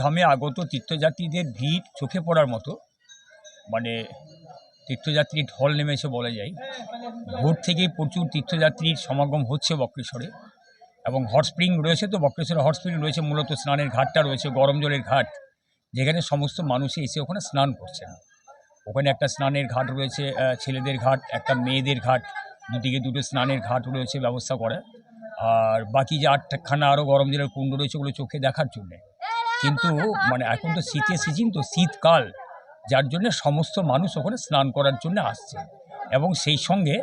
ধামে আগত তীর্থযাত্রীদের ভিড় চোখে পড়ার মতো, মানে তীর্থযাত্রী ঢল নেমেছে বলা যায়। ভোর থেকেই প্রচুর তীর্থযাত্রীর সমাগম হচ্ছে বক্রেশ্বরে, এবং হট স্প্রিং রয়েছে। তো বক্রেশ্বরে হট স্প্রিং রয়েছে, মূলত স্নানের ঘাটটা রয়েছে, গরম জলের ঘাট, যেখানে সমস্ত মানুষ এসে ওখানে স্নান করছেন। ওখানে একটা স্নানের ঘাট রয়েছে, ছেলেদের ঘাট, একটা মেয়েদের ঘাট, দুদিকে দুটো স্নানের ঘাট রয়েছে ব্যবস্থা করা। আর বাকি যে 8খানা আরও গরম জলের কুণ্ড রয়েছে, ওগুলো চোখে দেখার জন্যে। কিন্তু মানে এখন তো শীতের সিজন, তো শীতকাল, যার জন্য সমস্ত মানুষ ওখানে স্নান করার জন্য আসছে। এবং সেই সঙ্গে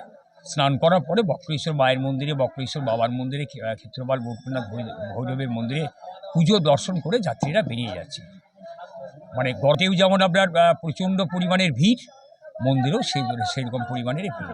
স্নান করার পরে বক্রেশ্বর মায়ের মন্দিরে, বক্রেশ্বর বাবার মন্দিরে, ক্ষেত্রপাল বৈদ্যনাথ ভৈরবের মন্দিরে পুজো দর্শন করে যাত্রীরা বেরিয়ে যাচ্ছে। মানে গতেও যেমন আপনার প্রচণ্ড পরিমাণের ভিড়, মন্দিরেও সেরকম পরিমাণের ভিড়।